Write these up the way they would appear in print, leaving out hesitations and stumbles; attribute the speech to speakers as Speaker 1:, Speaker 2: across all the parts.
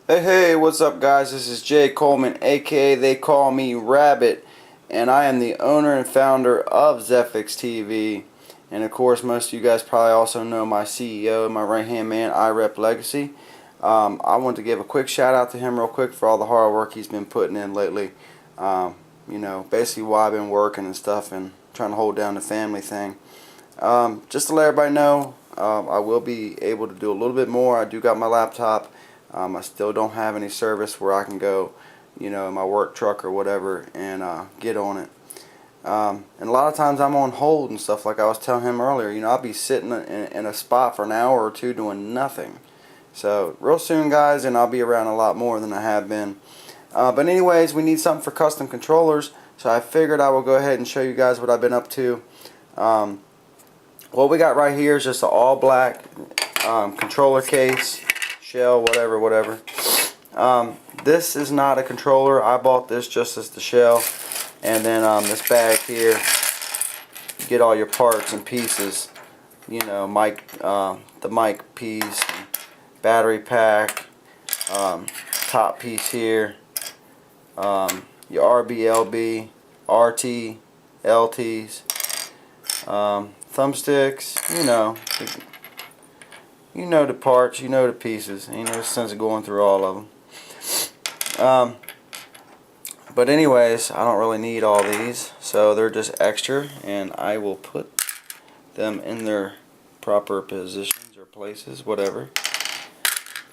Speaker 1: Hey, what's up, guys? This is Jay Coleman, aka they call me Rabbit, and I am the owner and founder of Zephix TV. And of course, most of you guys probably also know my CEO, my right hand man, iRep Legacy. I want to give a quick shout out to him real quick for all the hard work he's been putting in lately. Basically why I've been working and stuff and trying to hold down the family thing. Just to let everybody know, I will be able to do a little bit more. I do got my laptop. I still don't have any service where I can go, in my work truck or whatever and get on it. And a lot of times I'm on hold and stuff like I was telling him earlier. I'll be sitting in a spot for an hour or two doing nothing. So real soon, guys, and I'll be around a lot more than I have been. But anyways, we need something for custom controllers. So I figured I will go ahead and show you guys what I've been up to. What we got right here is just an all black controller case. Shell, whatever. This is not a controller. I bought this just as the shell, and then this bag here, you get all your parts and pieces. The mic piece, battery pack, top piece here, your RBLB, RT, LTs, thumbsticks. You know the parts, you know the pieces, and the sense of going through all of them. But anyways, I don't really need all these, so they're just extra, and I will put them in their proper positions or places, whatever.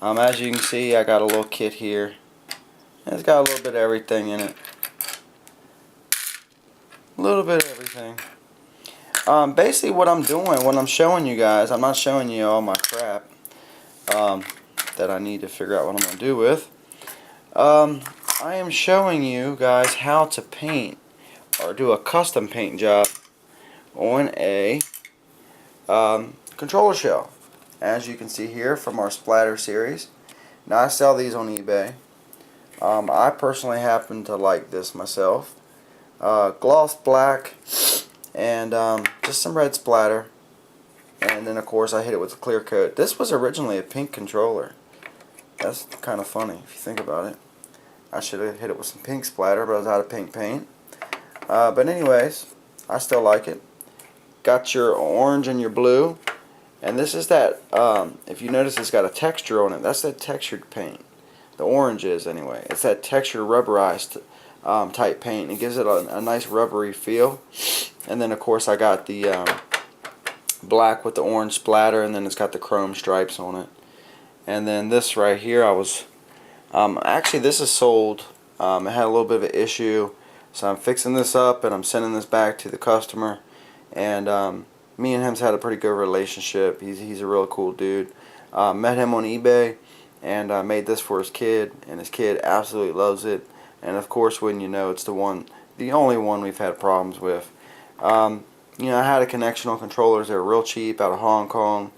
Speaker 1: As you can see, I got a little kit here, and it's got a little bit of everything in it. A little bit of everything. Basically what I'm doing, what I'm showing you guys, I'm not showing you all my crap that I need to figure out what I'm going to do with. I am showing you guys how to paint or do a custom paint job on a controller shell. As you can see here from our splatter series. Now I sell these on eBay. I personally happen to like this myself. Gloss black and just some red splatter, and then of course I hit it with a clear coat. This was originally a pink controller. That's kind of funny if you think about it. I should have hit it with some pink splatter, but I was out of pink paint. But anyways, I still like it. Got your orange and your blue, and this is that, if you notice, it's got a texture on it. That's that textured paint. The orange is, anyway. It's that textured rubberized type paint. It gives it a nice rubbery feel. And then of course I got the black with the orange splatter, and then it's got the chrome stripes on it. And then this right here, actually this is sold. It had a little bit of an issue, so I'm fixing this up and I'm sending this back to the customer. And me and him's had a pretty good relationship. He's a real cool dude. Met him on eBay, and I made this for his kid, and his kid absolutely loves it. And of course, wouldn't you know, it's the only one we've had problems with. I had a connection on controllers. They were real cheap out of Hong Kong.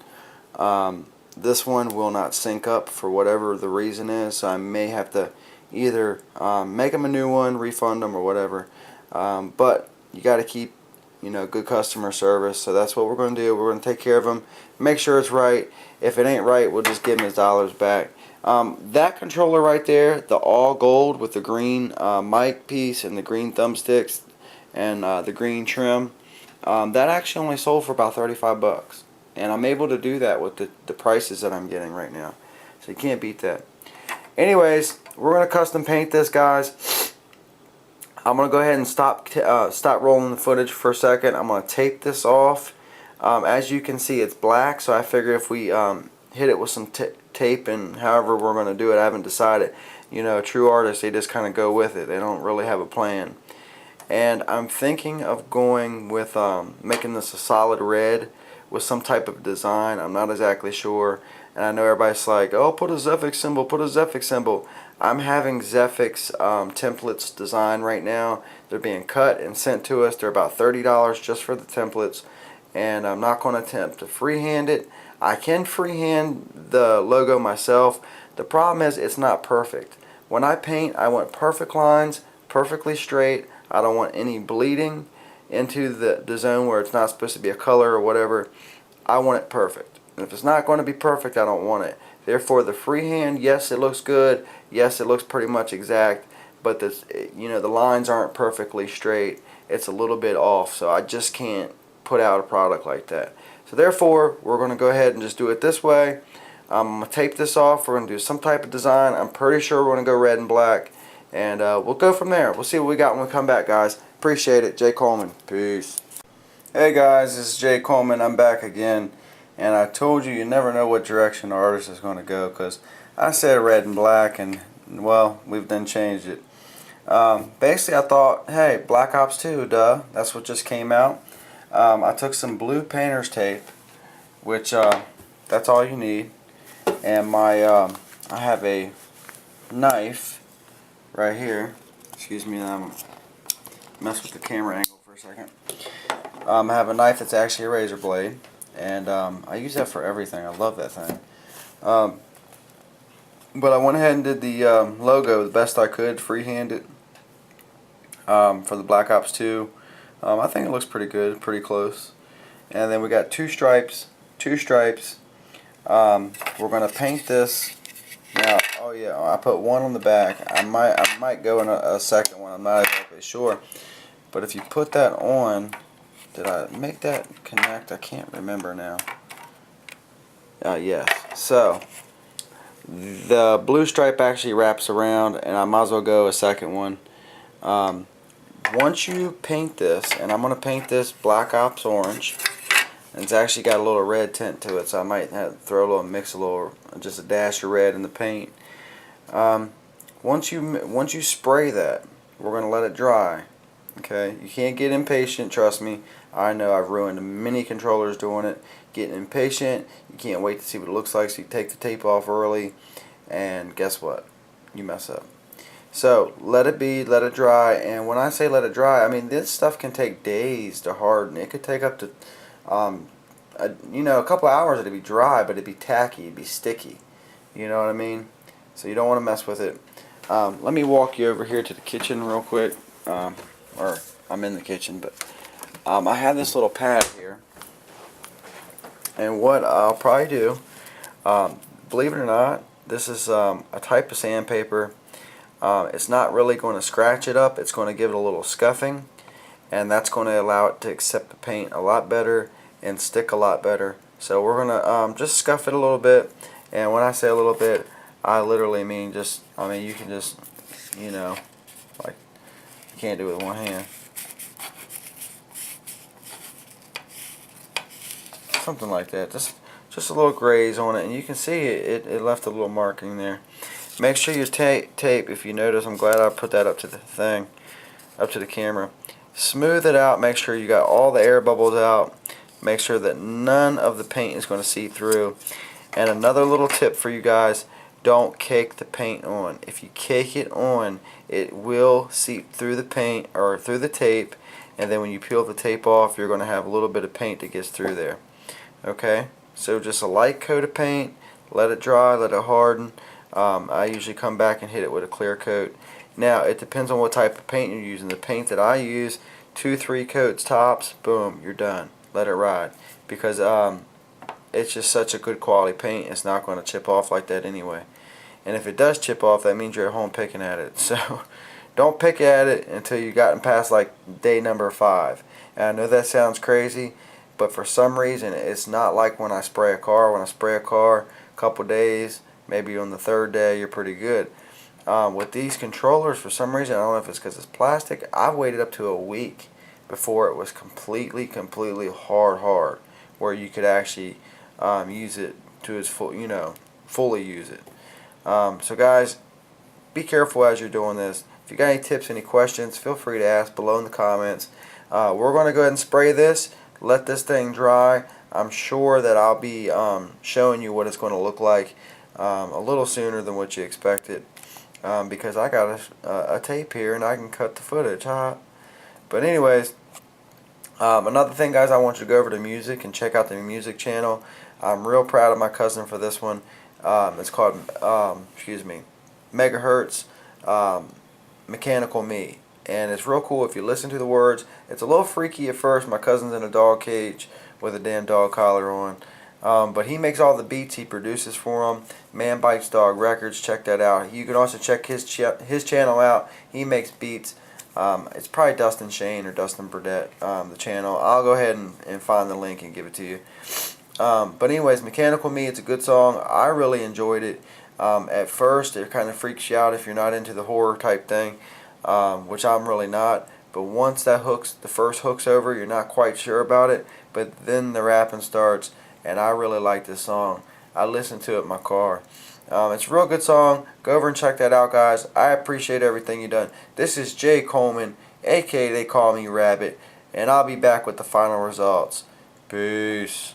Speaker 1: This one will not sync up for whatever the reason is, so I may have to either make them a new one, refund them, or whatever. But you got to keep, good customer service. So that's what we're going to do. We're going to take care of them, make sure it's right. If it ain't right, we'll just give him his dollars back. That controller right there, the all gold with the green mic piece and the green thumbsticks and the green trim, that actually only sold for about 35 bucks. And I'm able to do that with the prices that I'm getting right now. So you can't beat that. Anyways, we're going to custom paint this, guys. I'm going to go ahead and stop rolling the footage for a second. I'm going to tape this off. As you can see, it's black, so I figure if we hit it with some tape, and however we're going to do it, I haven't decided. True artists, they just kind of go with it. They don't really have a plan. And I'm thinking of going with making this a solid red with some type of design. I'm not exactly sure. And I know everybody's like, oh, put a Zephix symbol, put a Zephix symbol. I'm having Zephix templates designed right now. They're being cut and sent to us. They're about $30 just for the templates. And I'm not going to attempt to freehand it. I can freehand the logo myself. The problem is it's not perfect. When I paint, I want perfect lines, perfectly straight. I don't want any bleeding into the zone where it's not supposed to be a color or whatever. I want it perfect. And if it's not going to be perfect, I don't want it. Therefore, the freehand, yes, it looks good. Yes, it looks pretty much exact, but this, the lines aren't perfectly straight. It's a little bit off, so I just can't put out a product like that. So therefore, we're going to go ahead and just do it this way. I'm going to tape this off. We're going to do some type of design. I'm pretty sure we're going to go red and black, and we'll go from there. We'll see what we got when we come back, guys. Appreciate it. Jay Coleman. Peace. Hey guys, this is Jay Coleman. I'm back again, and I told you never know what direction the artist is going to go, because I said red and black, and well, we've then changed it. Basically, I thought, hey, Black Ops 2, duh, that's what just came out. I took some blue painter's tape, which that's all you need, and I have a knife right here. Excuse me, I'm mess with the camera angle for a second. I have a knife that's actually a razor blade, and I use that for everything. I love that thing. But I went ahead and did the logo the best I could, freehanded, for the Black Ops 2. I think it looks pretty good, pretty close. And then we got two stripes. We're going to paint this. Now, oh yeah, I put one on the back. I might go in a second one. I'm not exactly sure. But if you put that on, did I make that connect? I can't remember now. Yes. So the blue stripe actually wraps around, and I might as well go a second one. Once you paint this, and I'm going to paint this Black Ops orange, and it's actually got a little red tint to it, so I might have to throw a little, mix a little, just a dash of red in the paint. Once you spray that, we're going to let it dry. Okay, you can't get impatient, trust me. I know I've ruined many controllers doing it. Getting impatient, you can't wait to see what it looks like, so you take the tape off early, and guess what? You mess up. So let it be, let it dry, and when I say let it dry, I mean this stuff can take days to harden. It could take up to, a couple hours it'd be dry, but it'd be tacky, it'd be sticky. You know what I mean? So you don't want to mess with it. Let me walk you over here to the kitchen real quick. Or I'm in the kitchen, but I have this little pad here, and what I'll probably do, believe it or not, this is a type of sandpaper. It's not really going to scratch it up. It's going to give it a little scuffing, and that's going to allow it to accept the paint a lot better and stick a lot better. So we're going to just scuff it a little bit, and when I say a little bit, I literally mean just, you can just, like, you can't do it with one hand. Something like that. Just a little graze on it, and you can see it left a little marking there. Make sure you tape, if you notice, I'm glad I put that up to the thing, up to the camera. Smooth it out, make sure you got all the air bubbles out. Make sure that none of the paint is going to seep through. And another little tip for you guys, don't cake the paint on. If you cake it on, it will seep through the paint or through the tape, and then when you peel the tape off, you're going to have a little bit of paint that gets through there. Okay, so just a light coat of paint, let it dry, let it harden. I usually come back and hit it with a clear coat. Now it depends on what type of paint you're using. The paint that I use, 2-3 coats tops, boom, you're done. Let it ride, because it's just such a good quality paint. It's not going to chip off like that anyway. And if it does chip off, that means you're at home picking at it. So don't pick at it until you've gotten past like day number 5. And I know that sounds crazy, but for some reason it's not like when I spray a car. When I spray a car, a couple days, maybe on the 3rd day, you're pretty good. With these controllers, for some reason, I don't know if it's because it's plastic, I waited up to a week before it was completely hard, where you could actually use it to its full, fully use it. So guys, be careful as you're doing this. If you got any tips, any questions, feel free to ask below in the comments. We're going to go ahead and spray this, let this thing dry. I'm sure that I'll be showing you what it's going to look like a little sooner than what you expected, because I got a tape here and I can cut the footage. But anyways, another thing, guys, I want you to go over to music and check out the music channel. I'm real proud of my cousin for this one. It's called Megahertz Mechanical Me, and it's real cool if you listen to the words. It's a little freaky at first. My cousin's in a dog cage with a damn dog collar on, But he makes all the beats. He produces for them. Man Bites Dog Records. Check that out. You can also check his channel out. He makes beats. It's probably Dustin Shane or Dustin Burdett, the channel. I'll go ahead and find the link and give it to you. But anyways, Mechanical Me, it's a good song. I really enjoyed it. At first, it kind of freaks you out if you're not into the horror type thing, which I'm really not. But once the first hook's over, you're not quite sure about it. But then the rapping starts, and I really like this song. I listen to it in my car. It's a real good song. Go over and check that out, guys. I appreciate everything you've done. This is Jay Coleman, aka They Call Me Rabbit, and I'll be back with the final results. Peace.